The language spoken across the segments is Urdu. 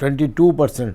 22%।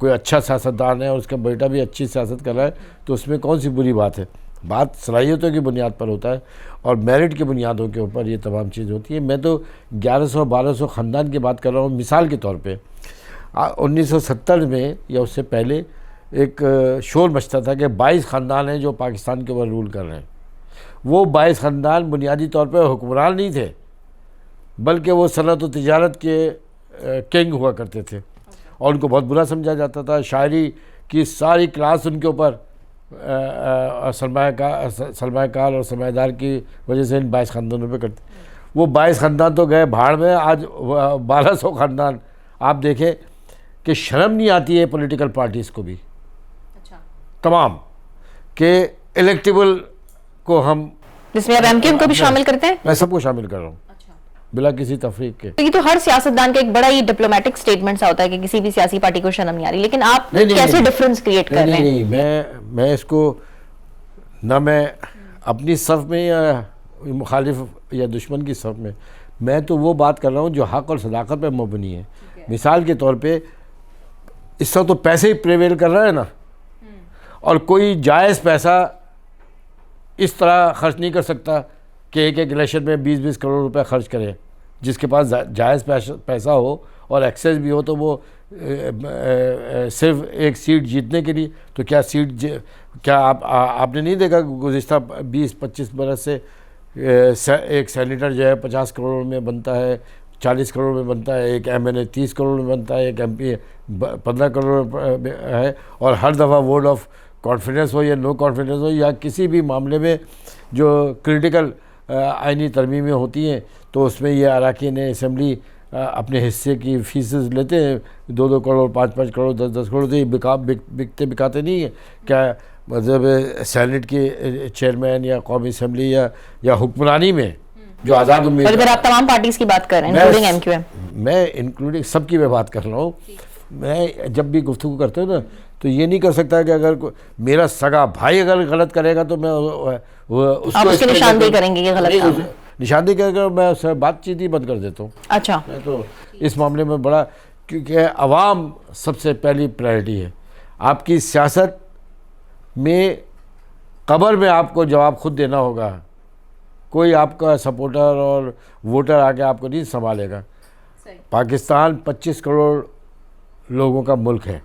کوئی اچھا سیاستدان ہے اور اس کا بیٹا بھی اچھی سیاست کر رہا ہے تو اس میں کون سی بری بات ہے؟ بات صلاحیتوں کی بنیاد پر ہوتا ہے اور میرٹ کی بنیادوں کے اوپر یہ تمام چیز ہوتی ہے. میں تو 1100-1200 خاندان کی بات کر رہا ہوں مثال کے طور پہ. 1970 میں یا اس سے پہلے ایک شور مچتا تھا کہ 22 خاندان ہیں جو پاکستان کے اوپر رول کر رہے ہیں. وہ 22 خاندان بنیادی طور پہ حکمران نہیں تھے بلکہ وہ صنعت و تجارت کے کنگ ہوا کرتے تھے اور ان کو بہت برا سمجھا جاتا تھا. شاعری کی ساری کلاس ان کے اوپر سرمایہ کار اور سرمایہ دار کی وجہ سے ان 22 خاندانوں پہ کرتے. وہ 22 خاندان تو گئے بھاڑ میں. آج 1200 خاندان. آپ دیکھیں کہ شرم نہیں آتی ہے پولیٹیکل پارٹیز کو بھی تمام کہ الیکٹیبل کو ہم, جس میں اب ایم کیو ایم کو بھی شامل کرتے ہیں. میں سب کو شامل کر رہا ہوں بلا کسی تفریق کے. تو یہ تو ہر سیاستدان کا ایک بڑا ہی ڈپلومیٹک سٹیٹمنٹ سا ہوتا ہے کہ کسی بھی سیاسی پارٹی کو شرم نہیں آ رہی, لیکن آپ کیسے ڈفرنس کریٹ کر رہے ہیں؟ نہیں, میں اس کو نہ میں اپنی صف میں یا مخالف یا دشمن کی صف میں تو وہ بات کر رہا ہوں جو حق اور صداقت پہ مبنی ہے. مثال کے طور پہ اس وقت تو پیسے ہی پریویل کر رہا ہے نا, اور کوئی جائز پیسہ اس طرح خرچ نہیں کر سکتا کہ ایک الیکشن میں 20-20 کروڑ روپے خرچ کرے. جس کے پاس جائز پیسہ ہو اور ایکسیس بھی ہو تو وہ صرف ایک سیٹ جیتنے کے لیے, تو کیا آپ نے نہیں دیکھا گزشتہ 20-25 برس سے ایک سینیٹر جو ہے 50 کروڑ میں بنتا ہے, 40 کروڑ میں بنتا ہے, ایک ایم این اے 30 کروڑ میں بنتا ہے, ایک ایم پی 15 کروڑ میں ہے, اور ہر دفعہ ووٹ آف کانفیڈنس ہو یا نو کانفیڈنس ہو یا کسی بھی معاملے میں جو کریٹیکل آئینی ترمیمیں ہوتی ہیں تو اس میں یہ اراکین اسمبلی اپنے حصے کی فیسز لیتے ہیں 2-2 کروڑ 5-5 کروڑ 10-10 کروڑ. تو یہ بکاتے نہیں ہیں کیا مطلب سینٹ کی چیئرمین یا قومی اسمبلی یا حکمرانی میں جو آزاد امیدوار. اگر آپ تمام پارٹیز کی بات کر رہے ہیں انکلوڈنگ ایم کیو ایم, میں انکلوڈنگ سب کی میں بات کر رہا ہوں. میں جب بھی گفتگو کرتا ہوں نا تو یہ نہیں کر سکتا کہ اگر میرا سگا بھائی اگر غلط کرے گا تو میں اس کو نشاندہی کریں گے کہ غلط کام ہے, نشاندہی کر کے میں اس سے بات چیت ہی بند کر دیتا ہوں. اچھا, میں تو اس معاملے میں بڑا, کیونکہ عوام سب سے پہلی پرائرٹی ہے. آپ کی سیاست میں قبر میں آپ کو جواب خود دینا ہوگا. کوئی آپ کا سپورٹر اور ووٹر آ کے آپ کو نہیں سنبھالے گا. پاکستان 25 کروڑ لوگوں کا ملک ہے.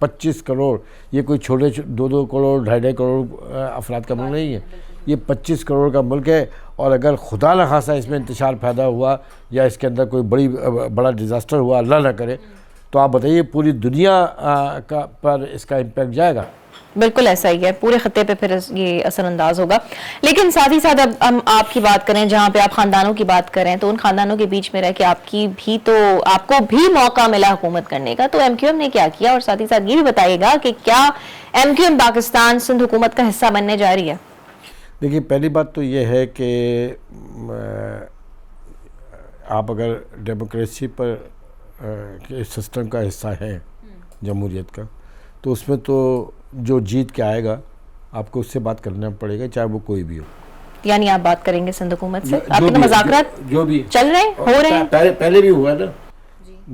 25 کروڑ, یہ کوئی چھوٹے 2-2 کروڑ 2.5 کروڑ افراد کا ملک نہیں ہے. یہ 25 کروڑ کا ملک ہے, اور اگر خدا نہ خواستہ اس میں انتشار پیدا ہوا یا اس کے اندر کوئی بڑا ڈیزاسٹر ہوا, اللہ نہ کرے, تو آپ بتائیے پوری دنیا پر اس کا امپیکٹ جائے گا. بالکل ایسا ہی ہے, پورے خطے پہ پھر یہ اثر انداز ہوگا. لیکن ساتھ ہی ساتھ اب ہم آپ کی بات کریں, جہاں پہ آپ خاندانوں کی بات کریں, تو ان خاندانوں کے بیچ میں رہ کے آپ کو بھی موقع ملا حکومت کرنے کا, تو ایم کیو ایم نے کیا کیا, اور ساتھ ہی ساتھ یہ بھی بتائیے گا کہ کیا M Q M Pakistan Sindh حکومت کا حصہ بننے جا رہی ہے؟ دیکھیے, پہلی بات تو یہ ہے کہ آپ اگر ڈیموکریسی پر سسٹم کا حصہ ہیں جمہوریت کا, تو اس میں تو جو جیت کے آئے گا آپ کو اس سے بات کرنا پڑے گا, چاہے وہ کوئی بھی ہو. یعنی آپ بات کریں گے سندھ حکومت سے, آپ کے مذاکرات جو بھی چل رہے ہیں, ہو رہے ہیں, پہلے بھی ہوا ہے نا,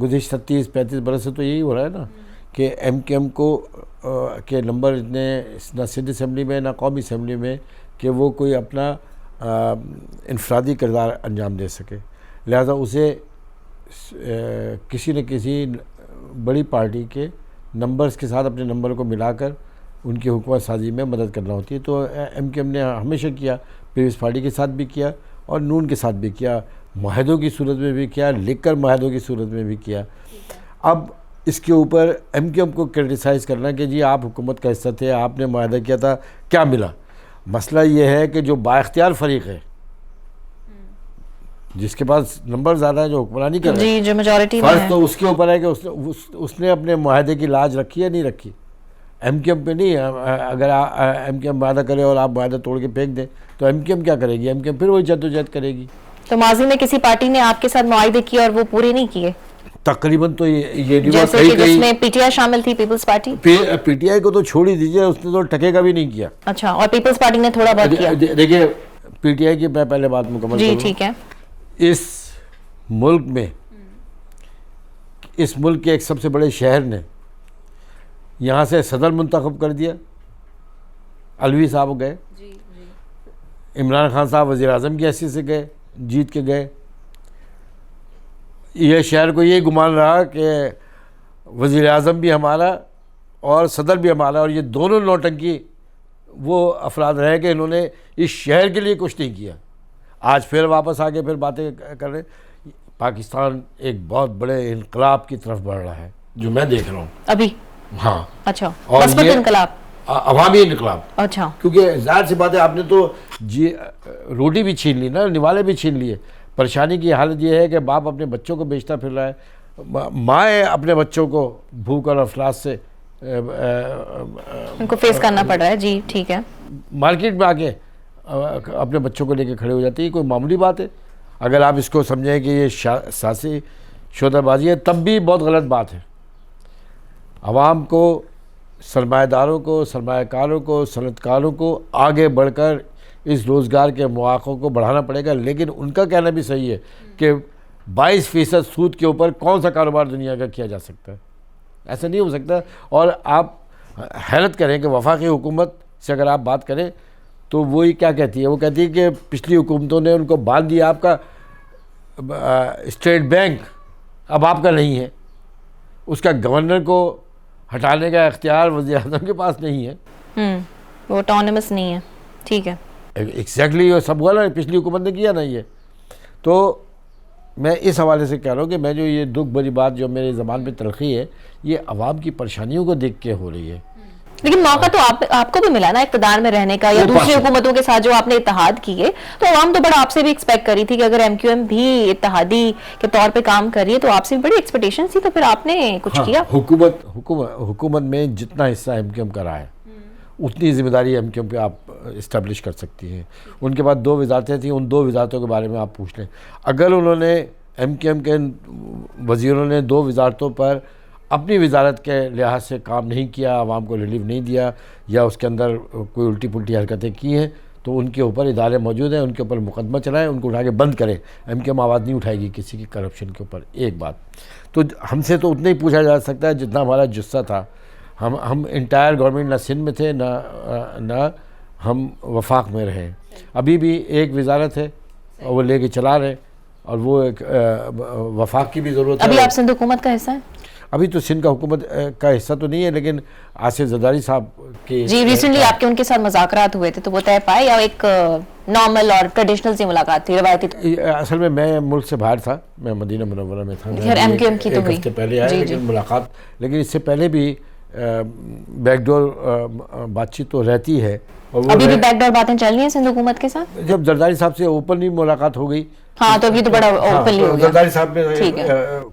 گزشتہ 30-35 برس سے تو یہی ہو رہا ہے نا کہ ایم کیو ایم کو کے نمبر اتنے نہ سندھ اسمبلی میں نہ قومی اسمبلی میں کہ وہ کوئی اپنا انفرادی کردار انجام دے سکے. لہذا اسے کسی نہ کسی بڑی پارٹی کے نمبرز کے ساتھ اپنے نمبر کو ملا کر ان کی حکومت سازی میں مدد کرنا ہوتی ہے. تو ایم کیو ایم نے ہمیشہ کیا, پیپلز پارٹی کے ساتھ بھی کیا اور نون کے ساتھ بھی کیا, معاہدوں کی صورت میں بھی کیا, لکھ کر معاہدوں کی صورت میں بھی کیا. اب اس کے اوپر ایم کیو ایم کو کرٹیسائز کرنا کہ جی آپ حکومت کا حصہ تھے, آپ نے معاہدہ کیا تھا, کیا ملا. مسئلہ یہ ہے کہ جو بااختیار فریق ہے, جس کے پاس نمبر زیادہ ہے, جو حکمرانی کر رہا ہے, جو میجورٹی میں فرض تو اس کے اوپر ہے کہ اس نے اپنے معاہدے کی لاج رکھی یا نہیں رکھی. ایم کیو ایم پہ نہیں. اگر ایم کیو ایم معاہدہ کرے اور آپ معاہدہ توڑ کے پھینک دیں تو ایم کیو ایم کیا کرے گی؟ ایم کیو ایم پھر وہی جدوجہد کرے گی. تو ماضی میں کسی پارٹی نے آپ کے ساتھ معاہدے کیے اور وہ پورے نہیں کیے؟ تقریباً تو یہ جیسے کہ جس میں پی ٹی آئی شامل تھی, Peoples Party. P T I کو تو چھوڑ ہی دیجیے, اس نے تو ٹکے کا بھی نہیں کیا. اچھا, اور پیپلز پارٹی نے تھوڑا بہت کیا. دیکھیے, پی ٹی آئی کی میں پہلے بات مکمل جی ٹھیک ہے. اس ملک میں, اس ملک کے ایک سب سے بڑے شہر نے یہاں سے صدر منتخب کر دیا, علوی صاحب گئے, عمران خان صاحب وزیر اعظم کی حیثیت سے گئے, جیت کے گئے. یہ شہر کو یہ گمان رہا کہ وزیر اعظم بھی ہمارا اور صدر بھی ہمارا, اور یہ دونوں نوٹنکی وہ افراد رہے کہ انہوں نے اس شہر کے لیے کچھ نہیں کیا. آج پھر واپس آ کے پھر باتیں کر رہے ہیں. پاکستان ایک بہت بڑے انقلاب کی طرف بڑھ رہا ہے جو میں دیکھ رہا ہوں ابھی. ہاں اچھا, اور مثبت یہ انقلاب, عوامی انقلاب. اچھا, کیونکہ ظاہر سی بات ہے آپ نے تو روٹی بھی چھین لی نا, نوالے بھی چھین لیے. پریشانی کی حالت یہ ہے کہ باپ اپنے بچوں کو بیچتا پھر رہا ہے, مائیں اپنے بچوں کو بھوک اور افلاس سے ان کو فیس کرنا پڑ رہا ہے. جی ٹھیک ہے. مارکیٹ میں آ کے اپنے بچوں کو لے کے کھڑے ہو جاتے ہیں. یہ کوئی معمولی بات ہے؟ اگر آپ اس کو سمجھیں کہ یہ سیاسی شعبہ بازی ہے تب بھی بہت غلط بات ہے. عوام کو, سرمایہ داروں کو, سرمایہ کاروں کو, صنعت کاروں کو آگے بڑھ کر اس روزگار کے مواقع کو بڑھانا پڑے گا. لیکن ان کا کہنا بھی صحیح ہے کہ 22% سود کے اوپر کون سا کاروبار دنیا کا کیا جا سکتا ہے؟ ایسا نہیں ہو سکتا. اور آپ حیرت کریں کہ وفاقی حکومت سے اگر آپ بات کریں تو وہی کیا کہتی ہے, وہ کہتی ہے کہ پچھلی حکومتوں نے ان کو باندھ دیا, آپ کا اسٹیٹ بینک اب آپ کا نہیں ہے, اس کا گورنر کو ہٹانے کا اختیار وزیر اعظم کے پاس نہیں ہے. وہ آٹونومس نہیں ہے. ٹھیک ہے, ایگزیکٹلی یہ سب ہوا نا, پچھلی حکومت نے کیا نا یہ. تو میں اس حوالے سے کہہ رہا ہوں کہ میں جو یہ دکھ بھری بات جو میری زبان پہ تلخی ہے یہ عوام کی پریشانیوں کو دیکھ کے ہو رہی ہے. لیکن موقع تو آپ کو بھی ملا نا اقتدار میں رہنے کا, یا دوسری حکومتوں کے ساتھ جو آپ نے اتحاد کیے, تو عوام تو بڑا آپ سے بھی ایکسپیکٹ کری تھی کہ اگر ایم کیو ایم بھی اتحادی کے طور پہ کام کر رہی ہے تو آپ سے بھی بڑی ایکسپیکٹیشن تھی, تو پھر آپ نے کچھ کیا. حکومت میں جتنا حصہ ایم کیو ایم کا رہا ہے اتنی ذمہ داری ایم کیو ایم پہ آپ اسٹیبلش کر سکتی ہیں. ان کے بعد 2 وزارتیں تھیں, ان 2 وزارتوں کے بارے میں آپ پوچھ لیں. اگر انہوں نے ایم کیو ایم کے وزیروں نے 2 وزارتوں پر اپنی وزارت کے لحاظ سے کام نہیں کیا, عوام کو ریلیف نہیں دیا, یا اس کے اندر کوئی الٹی پلٹی حرکتیں کی ہیں, تو ان کے اوپر ادارے موجود ہیں, ان کے اوپر مقدمہ چلائیں, ان کو اٹھا کے بند کریں. ایم کیو ایم آواز نہیں اٹھائے گی کسی کی کرپشن کے اوپر. ایک بات تو ہم سے تو اتنا ہی پوچھا جا سکتا ہے جتنا ہمارا جثہ تھا. ہم انٹائر گورنمنٹ نہ سندھ میں تھے نہ ہم وفاق میں رہے. ابھی بھی ایک وزارت ہے اور وہ لے کے چلا رہے, اور وہ ایک وفاق کی بھی ضرورت ہے. ابھی آپ سندھ حکومت کا حصہ ہیں؟ ابھی تو سندھ کا حکومت کا حصہ تو نہیں ہے, لیکن آصف زرداری صاحب کے جی ریسنٹلی آپ کے ان کے ساتھ مذاکرات ہوئے تھے, تو وہ طے پائے یا ایک نارمل اور ٹریڈیشنل سی ملاقات تھی, روایتی؟ اصل میں ملک سے باہر تھا, میں مدینہ منورہ میں تھا. ایم کیو ایم کی تو ہوئی, ایک ہفتے پہلے آیا, لیکن ملاقات, لیکن اس سے پہلے بھی بیک ڈور بات چیت تو رہتی ہے. ابھی بھی بیک ڈور باتیں چل رہی ہیں سندھ حکومت کے ساتھ؟ جب زرداری صاحب سے اوپنلی ملاقات ہو گئی. ہاں تو ابھی تو بڑا اوپنلی ہو گیا. زرداری صاحب میں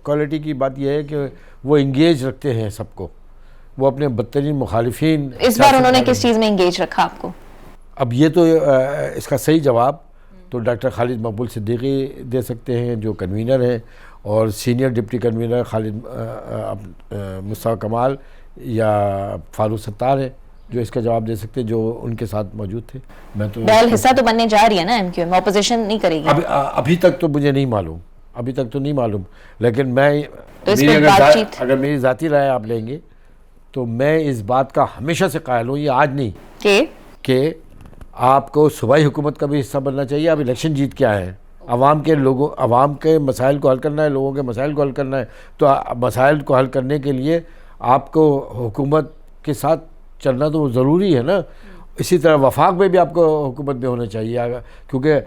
کوالٹی کی بات یہ ہے کہ وہ انگیج رکھتے ہیں سب کو, وہ اپنے بدترین مخالفین. اس بار انہوں نے کس چیز میں انگیج رکھا آپ کو؟ اب یہ تو اس کا صحیح جواب تو ڈاکٹر خالد مقبول صدیقی دے سکتے ہیں جو کنوینر ہیں, اور سینئر ڈپٹی کنوینر خالد مصطفیٰ کمال یا فاروق ستار ہے جو اس کا جواب دے سکتے, جو ان کے ساتھ موجود تھے. میں تو بہرحال حصہ تو بننے جا رہی ہے نا ایم کیو ایم, اپوزیشن نہیں کرے گی. ابھی تک تو مجھے نہیں معلوم, ابھی تک تو نہیں معلوم, لیکن میں اگر میری ذاتی رائے آپ لیں گے تو میں اس بات کا ہمیشہ سے قائل ہوں, یہ آج نہیں, کہ آپ کو صوبائی حکومت کا بھی حصہ بننا چاہیے. آپ الیکشن جیت کے آئے ہیں, عوام کے مسائل کو حل کرنا ہے, لوگوں کے مسائل کو حل کرنا ہے. تو مسائل کو حل کرنے کے لیے آپ کو حکومت کے ساتھ چلنا تو ضروری ہے نا. اسی طرح وفاق میں بھی آپ کو حکومت میں ہونا چاہیے, کیونکہ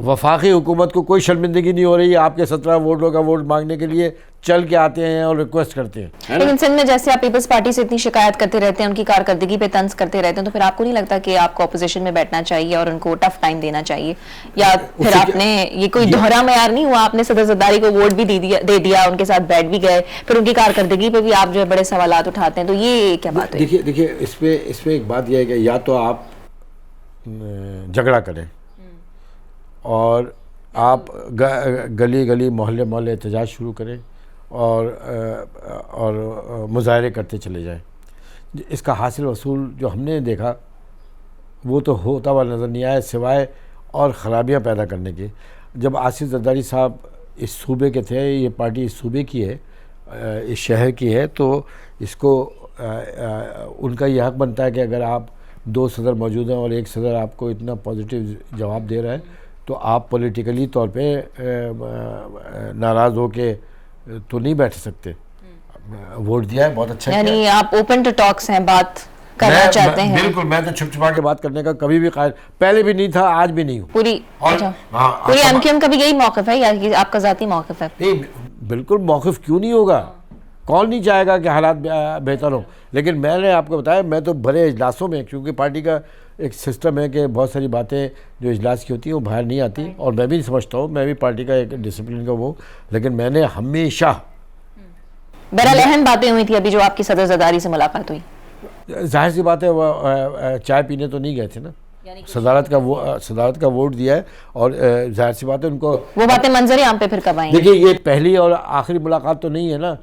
وفاقی حکومت کو کوئی شرمندگی نہیں ہو رہی ہے آپ کے 17 ووٹوں کا ووٹ مانگنے کے لیے چل کے آتے ہیں اور ریکویسٹ کرتے ہیں. لیکن سندھ میں جیسے آپ پیپلز پارٹی سے اتنی شکایت کرتے رہتے ہیں, ان کی کارکردگی پہ طنز کرتے رہتے ہیں, تو پھر آپ کو نہیں لگتا کہ آپ کو اپوزیشن میں بیٹھنا چاہیے اور ان کو ٹف ٹائم دینا چاہیے؟ یا پھر آپ نے یہ کوئی دوہرا معیار نہیں ہوا, آپ نے صدر زرداری کو ووٹ بھی دے دیا, ان کے ساتھ بیٹھ بھی گئے, پھر ان کی کارکردگی پہ بھی آپ جو ہے بڑے سوالات اٹھاتے ہیں, تو یہ کیا بات ہے؟ دیکھیے اس پہ ایک بات یہ ہے کہ یا تو آپ جھگڑا کریں اور آپ گلی گلی محلے محلے احتجاج شروع کریں اور مظاہرے کرتے چلے جائیں. اس کا حاصل وصول جو ہم نے دیکھا وہ تو ہوتا ہوا نظر نہیں آیا, سوائے اور خرابیاں پیدا کرنے کے. جب آصف زرداری صاحب اس صوبے کے تھے, یہ پارٹی اس صوبے کی ہے, اس شہر کی ہے, تو اس کو ان کا یہ حق بنتا ہے کہ اگر آپ 2 صدر موجود ہیں اور ایک صدر آپ کو اتنا پازیٹیو جواب دے رہا ہے تو آپ پولیٹیکلی طور پہ ناراض ہو کے تو نہیں بیٹھ سکتے. ووٹ دیا ہے, بہت اچھا کیا. یعنی آپ اوپن ٹو ٹاکس ہیں, بات کرنا چاہتے ہیں. بالکل, میں تو چھپ چھپا کے بات کرنے کا کبھی بھی قائل, پہلے بھی نہیں تھا, آج بھی نہیں ہوں. پوری ایم کیو ایم کا بھی یہی موقف ہے یا آپ کا ذاتی موقف ہے؟ نہیں, بالکل موقف کیوں نہیں ہوگا, کون نہیں چاہے گا کہ حالات بہتر ہوں. لیکن میں نے آپ کو بتایا, میں تو بڑے اجلاسوں میں, کیونکہ پارٹی کا ایک سسٹم ہے کہ بہت ساری باتیں جو اجلاس کی ہوتی ہیں وہ باہر نہیں آتی, اور میں بھی سمجھتا ہوں, میں بھی پارٹی کا ایک ڈسپلن کا وہ, لیکن میں نے ہمیشہ بہرحال اہم باتیں ہوئی تھی ابھی جو آپ کی صدر زرداری سے ملاقات ہوئی. ظاہر سی بات ہے, وہ چائے پینے تو نہیں گئے تھے نا, صدارت کا ووٹ دیا ہے, اور ظاہر سی بات ہے ان کو وہ باتیں منظر عام پہ پھر کب آئیں گی؟ دیکھیے, یہ پہلی اور آخری ملاقات تو نہیں ہے نا.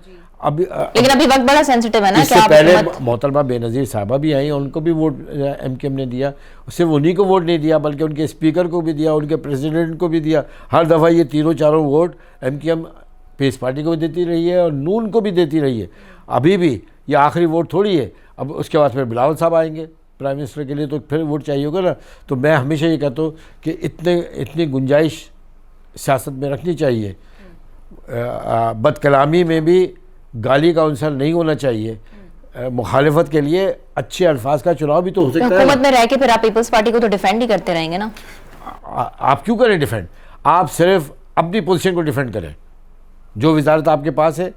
لیکن ابھی وقت بڑا سینسٹیو ہے نا. اس سے پہلے محترمہ بے نظیر صاحبہ بھی آئیں, ان کو بھی ووٹ ایم کیو ایم نے دیا. صرف انہی کو ووٹ نہیں دیا بلکہ ان کے اسپیکر کو بھی دیا, ان کے پریزیڈنٹ کو بھی دیا. ہر دفعہ یہ تینوں چاروں ووٹ ایم کیو ایم پیس پارٹی کو بھی دیتی رہی ہے اور نون کو بھی دیتی رہی ہے. ابھی بھی یہ آخری ووٹ تھوڑی ہے, اب اس کے بعد پھر بلاول صاحب آئیں گے پرائم منسٹر کے لیے, تو پھر ووٹ چاہیے ہوگا نا. تو میں ہمیشہ یہ کہتا ہوں کہ اتنی گنجائش سیاست میں رکھنی چاہیے. بد کلامی میں بھی گالی کا عنصر نہیں ہونا چاہیے. مخالفت کے لیے اچھے الفاظ کا چناؤ بھی تو ہو سکتا ہے. حکومت میں رہ کے پھر آپ پیپلز پارٹی کو تو ڈیفینڈ ہی کرتے رہیں گے نا. آپ کیوں کریں ڈیفینڈ؟ آپ صرف اپنی پوزیشن کو ڈیفینڈ کریں. جو وزارت آپ کے پاس ہے,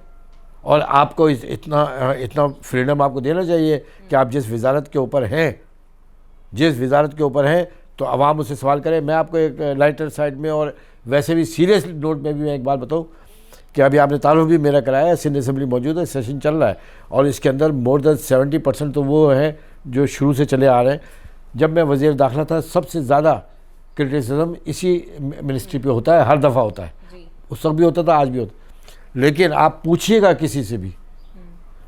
اور آپ کو اتنا فریڈم آپ کو دینا چاہیے کہ آپ جس وزارت کے اوپر ہیں تو عوام اس سے سوال کرے. میں آپ کو ایک لائٹر سائڈ میں اور ویسے بھی سیریس نوٹ میں بھی میں ایک بات بتاؤں کہ ابھی آپ نے تعارف بھی میرا کرایا ہے, سندھ اسمبلی موجود ہے, سیشن چل رہا ہے, اور اس کے اندر مور دین 70% تو وہ ہیں جو شروع سے چلے آ رہے ہیں. جب میں وزیر داخلہ تھا, سب سے زیادہ کرٹیسزم اسی منسٹری پہ ہوتا ہے, ہر دفعہ ہوتا ہے. اس وقت بھی ہوتا تھا, آج بھی ہوتا. لیکن آپ پوچھیے گا کسی سے بھی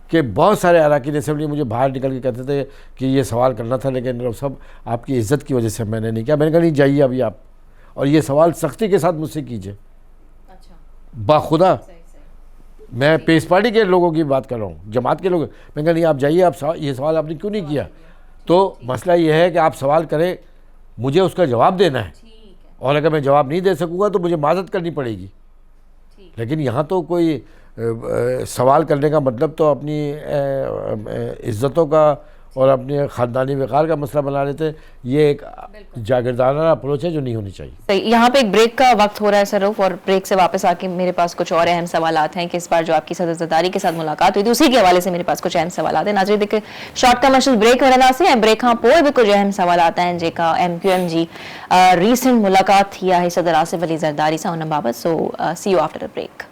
کہ بہت سارے اراکین اسمبلی مجھے باہر نکل کے کہتے تھے کہ یہ سوال کرنا تھا, لیکن سب آپ کی عزت کی وجہ سے میں نے نہیں کیا. میں نے کہا نہیں, جائیے ابھی آپ, اور یہ سوال سختی کے ساتھ مجھ سے کیجیے. باخدا میں پیس پارٹی کے لوگوں کی بات کر رہا ہوں, جماعت کے لوگ. میں کہا نہیں, آپ جائیے, آپ یہ سوال آپ نے کیوں نہیں کیا. تو مسئلہ یہ ہے کہ آپ سوال کریں, مجھے اس کا جواب دینا ہے, اور اگر میں جواب نہیں دے سکوں گا تو مجھے معذرت کرنی پڑے گی. لیکن یہاں تو کوئی سوال کرنے کا مطلب تو اپنی عزتوں کا اور اپنے خاندانی وقار کا مسئلہ بنا لیتے ہیں. یہ ایک جاگردانہ اپروچ ہے جو نہیں ہونی چاہیے. یہاں پہ ایک بریک کا وقت ہو رہا ہے سر رؤف, اور بریک سے واپس آ کے میرے پاس کچھ اور اہم سوالات ہیں کہ اس بار جو آپ کی صدر زرداری کے ساتھ ملاقات ہوئی تھی اسی کے حوالے سے میرے پاس کچھ اہم سوالات ہیں. ناظرین دیکھیں شارٹ کمرشل بریک ہونا سے بریک ہاں پوئے بھی کچھ اہم سوالات ہیں جے کا ایم کیو ایم جی ریسنٹ ملاقات تھی ہے صدر آصف علی زرداری سے ان بابت. So see you after break.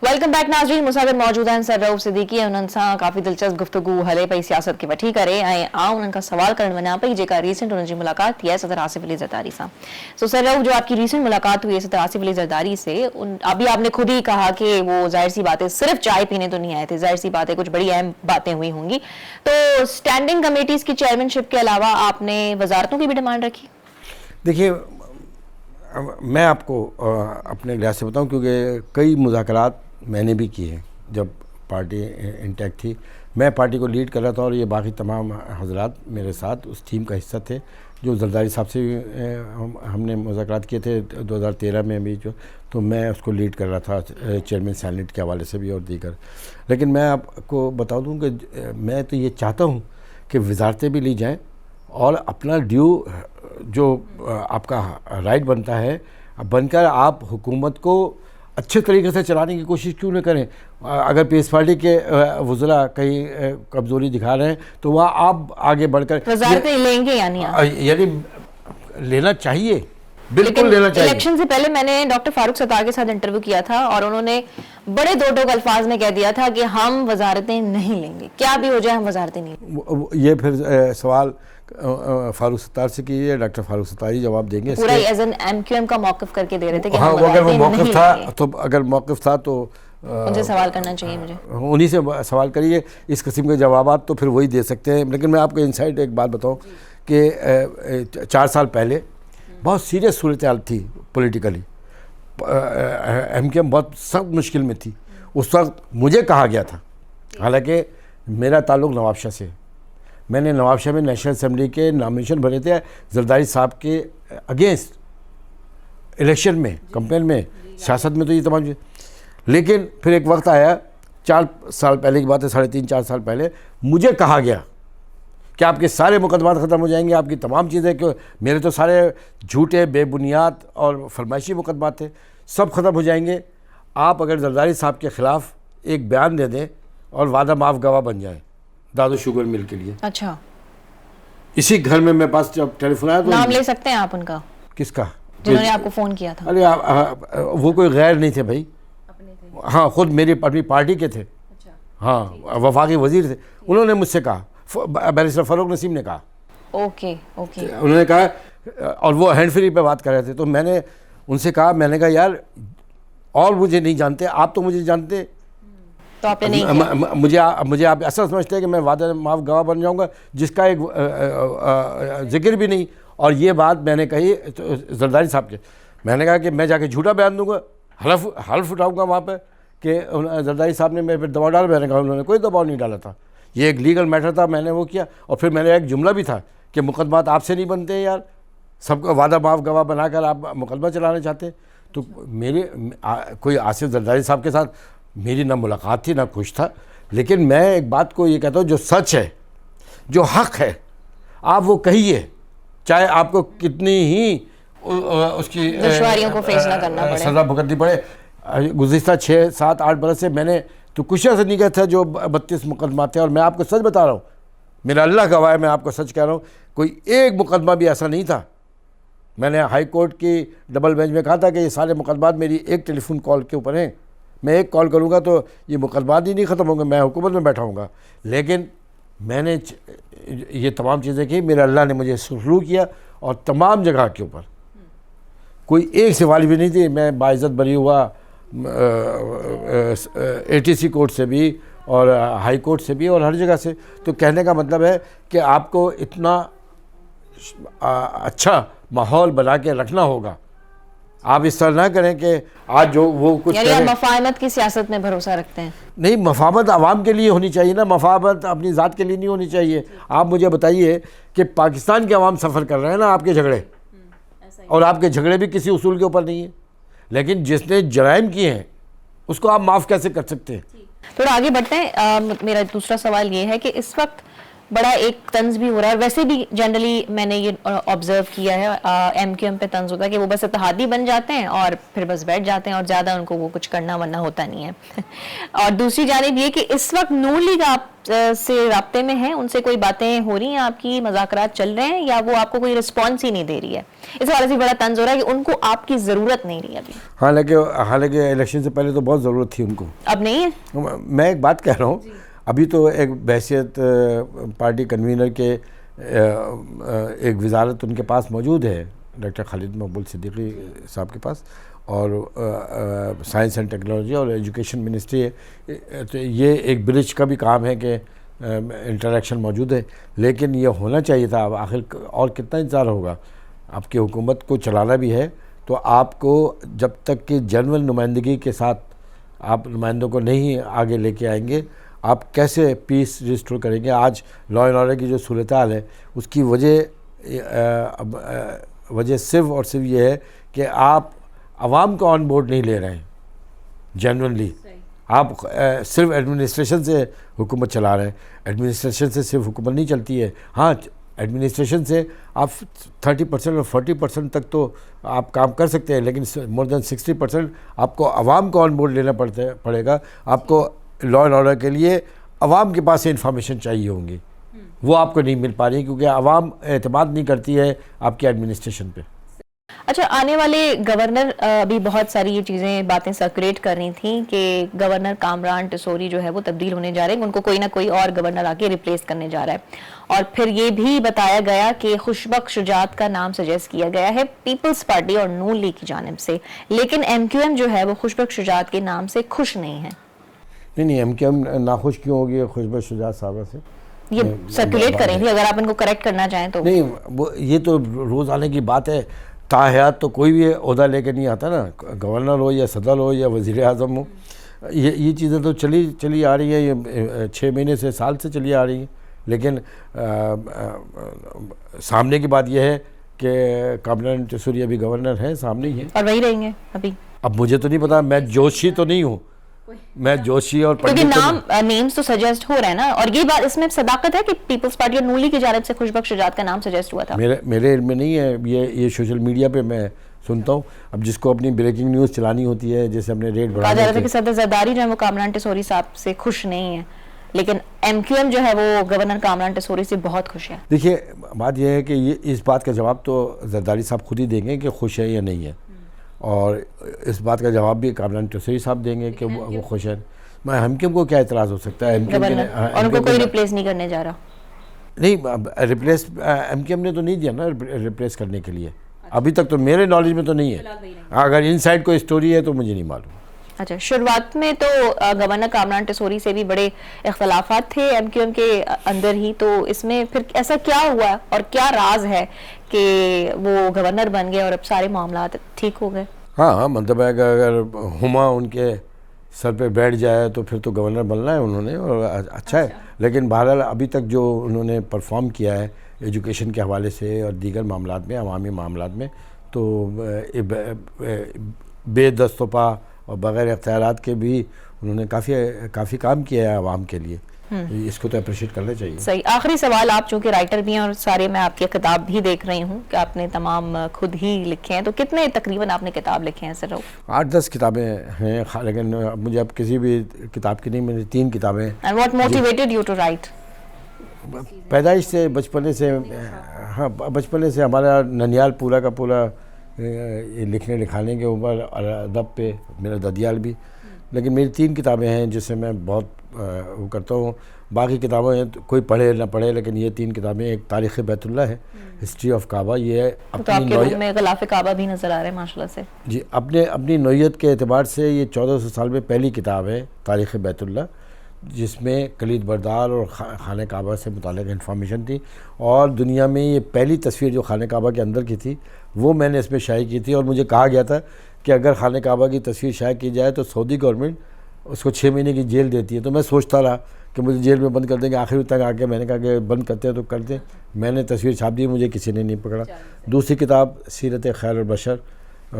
Welcome back ناظرین. مسافر موجود ہیں سر رؤف صدیقی, انہوں سے کافی دلچسپ گفتگو ہلے پئی سیاست کی وٹھی کرے انہوں کا سوال کرنے ونا پئی جے کا ریسنٹ انہوں کی ملاقات تھی ہے صدر آصف علی زرداری سے. سو سر رؤف, جو آپ کی ریسنٹ ملاقات ہوئی ہے صدر آصف علی زرداری سے, ابھی آپ نے خود ہی کہا کہ وہ ظاہر سی باتیں صرف چائے پینے تو نہیں آئے تھے, ظاہر سی باتیں کچھ بڑی اہم باتیں ہوئی ہوں گی. تو اسٹینڈنگ کمیٹیز کی چیئرمین شپ کے علاوہ آپ نے وزارتوں کی بھی ڈیمانڈ رکھی؟ دیکھیے, میں آپ کو اپنے لحاظ سے بتاؤں, کیونکہ کئی مذاکرات میں نے بھی کیے ہیں جب پارٹی انٹیکٹ تھی. میں پارٹی کو لیڈ کر رہا تھا, اور یہ باقی تمام حضرات میرے ساتھ اس ٹیم کا حصہ تھے جو زرداری صاحب سے ہم نے مذاکرات کیے تھے 2013 میں بھی, جو تو میں اس کو لیڈ کر رہا تھا چیئرمین سینیٹ کے حوالے سے بھی اور دیگر. لیکن میں آپ کو بتا دوں کہ میں تو یہ چاہتا ہوں کہ وزارتیں بھی لی جائیں, اور اپنا ڈیو جو آپ کا رائٹ بنتا ہے بن کر آپ حکومت کو اچھے طریقے سے چلانے کی کوشش کیوں نہ کریں. اگر پیس پارٹی کے وزراء کہیں کمزوری دکھا رہے ہیں تو وہاں آپ آگے بڑھ کر وزارتیں لیں گے یعنی لینا چاہیے, بالکل لینا چاہیے. الیکشن سے پہلے میں نے ڈاکٹر فاروق ستار کے ساتھ انٹرویو کیا تھا, اور انہوں نے بڑے دو ٹوک الفاظ میں کہہ دیا تھا کہ ہم وزارتیں نہیں لیں گے, کیا بھی ہو جائے ہم وزارتیں نہیں لیں گے. یہ پھر سوال فاروق ستار سے کیجیے, ڈاکٹر فاروق ستار ہی جواب دیں گے. پورا ایز این ایم کیو ایم کا موقف کر کے دے رہے تھے کہ ہاں, اگر وہ موقف تھا تو ان سے سوال کرنا چاہیے مجھے, انہی سے سوال کریے. اس قسم کے جوابات تو پھر وہی دے سکتے ہیں. لیکن میں آپ کو انسائٹ ایک بات بتاؤں کہ 4 سال پہلے بہت سیریس صورتحال تھی پولیٹیکلی. ایم کیو ایم بہت سخت مشکل میں تھی. اس وقت مجھے کہا گیا تھا, حالانکہ میرا تعلق نواب شاہ سے, میں نے نواب شاہ میں نیشنل اسمبلی کے نامنیشن بھرے تھے زرداری صاحب کے اگینسٹ الیکشن میں, کمپین میں, سیاست میں تو یہ تمام چیز. لیکن پھر ایک وقت آیا 4 سال پہلے کی بات ہے, 3.5-4 سال پہلے مجھے کہا گیا کہ آپ کے سارے مقدمات ختم ہو جائیں گے, آپ کی تمام چیزیں, کہ میرے تو سارے جھوٹے بے بنیاد اور فرمائشی مقدمات تھے, سب ختم ہو جائیں گے آپ اگر زرداری صاحب کے خلاف ایک بیان دے دیں اور وعدہ معاف گواہ بن جائیں دادو شوگر مل کے لیے. اچھا, اسی گھر میں میرے پاس جب ٹیلی فون آیا تو نام لے سکتے ہیں آپ ان کا, کس کا, جنہوں نے آپ کو فون کیا تھا؟ ارے وہ کوئی غیر نہیں تھے بھائی, ہاں خود میری اپنی پارٹی کے تھے, ہاں وفاقی وزیر تھے. انہوں نے مجھ سے کہا, بیرسٹر فاروق نسیم نے کہا, اوکے اوکے, انہوں نے کہا, اور وہ ہینڈ فری پہ بات کر رہے تھے, تو میں نے ان سے کہا, میں نے کہا یار اور مجھے نہیں جانتے, آپ تو مجھے جانتے, تو آپ نے نہیں, مجھے آپ ایسا سمجھتے ہیں کہ میں وعدہ معاف گواہ بن جاؤں گا جس کا ایک ذکر بھی نہیں. اور یہ بات میں نے کہی زرداری صاحب کے, میں نے کہا کہ میں جا کے جھوٹا بیان دوں گا, حلف اٹھاؤں گا وہاں پہ کہ زرداری صاحب نے میرے پہ دباؤ ڈالا. میں نے کہا انہوں نے کوئی دباؤ نہیں ڈالا تھا, یہ ایک لیگل میٹر تھا, میں نے وہ کیا. اور پھر میں نے ایک جملہ بھی تھا کہ مقدمات آپ سے نہیں بنتے یار, سب کو وعدہ معاف گواہ بنا کر آپ مقدمہ چلانا چاہتے. تو میرے کوئی آصف زرداری صاحب کے ساتھ میری نہ ملاقات تھی نہ کچھ تھا, لیکن میں ایک بات کو یہ کہتا ہوں, جو سچ ہے, جو حق ہے, آپ وہ کہیے, چاہے آپ کو کتنی ہی اس کی دشواریوں کو فیس نہ کرنا پڑے, سزا بھگتنی پڑے. گزشتہ 6-7-8 برس سے میں نے تو کچھ ایسا نہیں کہا تھا جو 32 مقدمات تھے, اور میں آپ کو سچ بتا رہا ہوں, میرا اللہ گواہ ہے, میں آپ کو سچ کہہ رہا ہوں, کوئی ایک مقدمہ بھی ایسا نہیں تھا. میں نے ہائی کورٹ کی ڈبل بینچ میں کہا تھا کہ یہ سارے مقدمات میری ایک ٹیلی فون کال کے اوپر ہیں, میں ایک کال کروں گا تو یہ مقدمات ہی نہیں ختم ہوں گے, میں حکومت میں بیٹھا ہوں گا. لیکن میں نے یہ تمام چیزیں کی, میرا اللہ نے مجھے شروع کیا, اور تمام جگہ کے اوپر کوئی ایک سوال بھی نہیں تھی. میں باعزت بری ہوا ATC کورٹ سے بھی اور ہائی کورٹ سے بھی اور ہر جگہ سے. تو کہنے کا مطلب ہے کہ آپ کو اتنا اچھا ماحول بنا کے رکھنا ہوگا, آپ اس طرح نہ کریں کہ آج جو وہ کچھ یعنی آپ مفاہمت کی سیاست میں بھروسہ رکھتے ہیں؟ نہیں, مفاہمت عوام کے لیے ہونی چاہیے نا, مفاہمت اپنی ذات کے لیے نہیں ہونی چاہیے. آپ مجھے بتائیے کہ پاکستان کے عوام سفر کر رہے ہیں نا آپ کے جھگڑے, اور آپ کے جھگڑے بھی کسی اصول کے اوپر نہیں ہیں, لیکن جس نے جرائم کیے ہیں اس کو آپ معاف کیسے کر سکتے ہیں؟ تھوڑا آگے بڑھتے ہیں. میرا دوسرا سوال یہ ہے کہ اس وقت بڑا ایک طنز بھی ہو رہا ہے, ویسے بھی جنرلی میں نے یہ آبزرو کیا ہے, ایم کیو ایم پہ طنز ہوتا ہے کہ وہ بس اتحادی بن جاتے ہیں اور پھر بس بیٹھ جاتے ہیں, اور زیادہ ان کو وہ کچھ کرنا ورنہ ہوتا نہیں ہے. اور دوسری جانب یہ کہ اس وقت نون لیگ آپ سے رابطے میں ہے, ان سے کوئی باتیں ہو رہی ہیں, آپ کی مذاکرات چل رہے ہیں, یا وہ آپ کو کوئی رسپانس ہی نہیں دے رہی ہے؟ اس حوالے سے بڑا طنز ہو رہا ہے کہ ان کو آپ کی ضرورت نہیں رہی ابھی. حالانکہ الیکشن سے پہلے تو بہت ضرورت تھی ان کو, اب نہیں ہے. میں ایک بات کہہ رہا ہوں, ابھی تو ایک بحیثیت پارٹی کنوینر کے ایک وزارت ان کے پاس موجود ہے, ڈاکٹر خالد مقبول صدیقی صاحب کے پاس, اور سائنس اینڈ ٹیکنالوجی اور ایجوکیشن منسٹری ہے. تو یہ ایک برج کا بھی کام ہے کہ انٹریکشن موجود ہے, لیکن یہ ہونا چاہیے تھا. اب آخر اور کتنا انتظار ہوگا؟ آپ کی حکومت کو چلانا بھی ہے, تو آپ کو جب تک کہ جنرل نمائندگی کے ساتھ آپ نمائندوں کو نہیں آگے لے کے آئیں گے, آپ کیسے پیس ریسٹور کریں گے؟ آج لا اینڈ آرڈر کی جو صورتحال ہے اس کی وجہ صرف اور صرف یہ ہے کہ آپ عوام کو آن بورڈ نہیں لے رہے ہیں. جنرلی آپ صرف ایڈمنسٹریشن سے حکومت چلا رہے ہیں. ایڈمنسٹریشن سے صرف حکومت نہیں چلتی ہے, ہاں ایڈمنسٹریشن سے آپ 30% اور 40% تک تو آپ کام کر سکتے ہیں, لیکن مور دین 60% آپ کو عوام کو آن بورڈ لینا پڑے گا. آپ کو لا اینڈ آرڈر کے لیے عوام کے پاس سے انفارمیشن چاہیے ہوں گی, وہ آپ کو نہیں مل پا رہی کیونکہ عوام اعتماد نہیں کرتی ہے آپ کی ایڈمنسٹریشن پہ. اچھا, آنے والے گورنر ابھی بہت ساری یہ چیزیں باتیں سرکولیٹ کر رہی تھیں کہ گورنر کامران ٹسوری جو ہے وہ تبدیل ہونے جا رہے ہیں, ان کو کوئی نہ کوئی اور گورنر آ کے ریپلیس کرنے جا رہا ہے. اور پھر یہ بھی بتایا گیا کہ خوشبخش شجاعت کا نام سجیسٹ کیا گیا ہے پیپلز پارٹی اور نون لیگ کی جانب سے, لیکن ایم کیو ایم جو ہے وہ خوشبخش شجاعت کے نام سے خوش نہیں ہے. نہیں, ایم کیو ایم ناخوش کیوں ہوگی خوشبخش شجاعت صاحبہ سے؟ یہ سرکولیٹ کر رہی تھی, اگر آپ ان کو کریکٹ کرنا چاہیں تو. نہیں, یہ تو روز آنے کی بات ہے. تاحیات تو کوئی بھی عہدہ لے کے نہیں آتا نا, گورنر ہو یا صدر ہو یا وزیر اعظم ہو, یہ چیزیں تو چلی آ رہی ہیں, یہ 6 مہینے سے سال سے چلی آ رہی ہیں. لیکن سامنے کی بات یہ ہے کہ کاملا ٹیسوری ابھی گورنر ہیں, سامنے ہی ہیں اور وہی رہیں گے ابھی. اب مجھے تو نہیں پتا, میں جوشی تو نہیں ہوں, میں جوشی اور کیونکہ نیمز تو سجیسٹ ہو رہے ہیں نا, اور یہ بات اس میں صداقت ہے کہ پیپلز پارٹی اور نولی کی جانب سے خوشبخش شجاعت کا نام سجیسٹ ہوا تھا. میرے علم میں نہیں ہے, یہ سوشل میڈیا پہ میں سنتا ہوں. اب جس کو اپنی بریکنگ نیوز چلانی ہوتی ہے, جیسے ہم نے ریٹ کہا جا رہا تھا کہ صدر زرداری جو ہے وہ کامران ٹیسوری صاحب سے خوش نہیں ہے, لیکن ایم کیو ایم جو ہے وہ گورنر کامران ٹیسوری سے بہت خوش ہے. دیکھیے بات یہ ہے کہ اس بات کا جواب تو زرداری صاحب خود ہی دیں گے کہ خوش ہے یا نہیں ہے, اور اس بات کا جواب بھی کامران ٹیسوری صاحب دیں گے کہ وہ خوش ہیں. میں ایم کیو ایم کو کیا اعتراض ہو سکتا ہے, اور ان کو کوئی ریپلیس نہیں کرنے جا رہا. نہیں, ریپلیس ایم کیو ایم نے تو نہیں دیا نا ریپلیس کرنے کے لیے, ابھی تک تو میرے نالج میں تو نہیں ہے. اگر ان سائڈ کوئی اسٹوری ہے تو مجھے نہیں معلوم. اچھا, شروعات میں تو گورنر کامران ٹیسوری سے بھی بڑے اختلافات تھے ایم کیو ایم کے اندر ہی, تو اس میں پھر ایسا کیا ہوا اور کیا راز ہے کہ وہ گورنر بن گئے اور اب سارے معاملات ٹھیک ہو گئے؟ ہاں, مطلب ہے کہ اگر ہما ان کے سر پہ بیٹھ جائے تو پھر تو گورنر بننا ہے انہوں نے, اور اچھا ہے. لیکن بہرحال ابھی تک جو انہوں نے پرفارم کیا ہے ایجوکیشن کے حوالے سے اور دیگر معاملات میں, عوامی معاملات میں, تو بے دست و پا اور بغیر اختیارات کے بھی انہوں نے کافی کام کیا ہے عوام کے لیے. اس کو تو اپریشیٹ کرنا چاہیے. صحیح. آخری سوال, آپ چونکہ رائٹر بھی ہیں اور سارے میں آپ کی کتاب بھی دیکھ رہی ہوں کہ آپ نے تمام خود ہی لکھے ہیں, تو کتنے تقریباً آپ نے کتاب لکھے ہیں سر؟ 8-10 کتابیں ہیں, لیکن مجھے اب کسی بھی کتاب کی نہیں, میری 3 کتابیں. And what motivated you to write? پیدائش سے, بچپنے سے ہمارا ننیال پورا کا پورا لکھنے لکھانے کے اوپر, ادب پہ, میرا ددیال بھی. لیکن میری 3 کتابیں ہیں جس سے میں بہت وہ کرتا ہوں. باقی کتابیں کوئی پڑھے نہ پڑھے, لیکن یہ 3 کتابیں, ایک تاریخ بیت اللہ ہے, ہسٹری آف کعبہ, یہ تو آپ کے روم میں غلاف کعبہ بھی نظر آ رہے ہیں ماشاءاللہ سے. جی, اپنی نوعیت کے اعتبار سے یہ 1400 سال میں پہلی کتاب ہے تاریخ بیت اللہ, جس میں کلید بردار اور خانہ کعبہ سے متعلق انفارمیشن تھی, اور دنیا میں یہ پہلی تصویر جو خانہ کعبہ کے اندر کی تھی وہ میں نے اس میں شائع کی تھی. اور مجھے کہا گیا تھا کہ اگر خانہ کعبہ کی تصویر شائع کی جائے تو سعودی گورنمنٹ اس کو 6 مہینے کی جیل دیتی ہے. تو میں سوچتا رہا کہ مجھے جیل میں بند کر دیں گے. آخری تک آ کے میں نے کہا کہ بند کرتے ہیں تو کر دیں. میں نے تصویر چھاپ دی, مجھے کسی نے نہیں پکڑا. دوسری کتاب سیرت خیر البشر,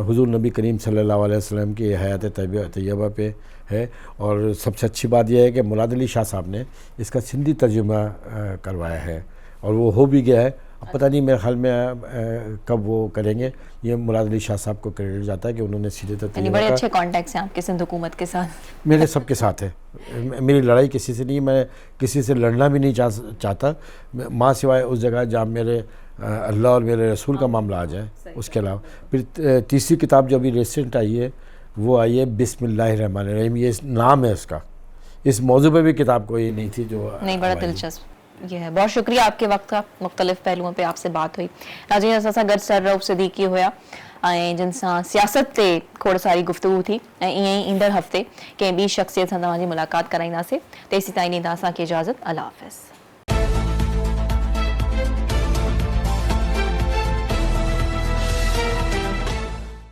حضور نبی کریم صلی اللہ علیہ وسلم کی حیات طیبہ پہ ہے, اور سب سے اچھی بات یہ ہے کہ مراد علی شاہ صاحب نے اس کا سندھی ترجمہ کروایا ہے, اور وہ ہو بھی گیا ہے. اب پتہ نہیں میرے خیال میں کب وہ کریں گے. یہ مراد علی شاہ صاحب کو کریڈٹ جاتا ہے کہ انہوں نے سیرت طیبہ, بڑے اچھے کانٹیکٹس ہیں آپ کے سندھ حکومت کے ساتھ. میرے سب کے ساتھ ہے, میری لڑائی کسی سے نہیں, میں کسی سے لڑنا بھی نہیں چاہتا, ماں سوائے اس جگہ جہاں میرے اللہ اور میرے رسول کا معاملہ آ جائے, اس کے علاوہ. پھر تیسری کتاب جو ابھی ریسنٹ آئی ہے وہ آئی ہے بسم اللہ الرحمن الرحیم, یہ نام ہے اس کا. اس موضوع پہ بھی کتاب کوئی نہیں تھی جو نہیں. بڑا دلچسپ یہ ہے. بہت شکریہ آپ کے وقت کا, مختلف پہلوؤں پہ آپ سے بات ہوئی. ناظرین, اساسا گڈ سر رؤف صدیقی ہویا جن سے سیاست تے کھوڑ ساری گفتگو تھی. ایندڑ ہفتے کہ بھی شخصیت سے ملاقات کرائیں سے. تیسی تائیں نیند اساں کی اجازت. اللہ حافظ.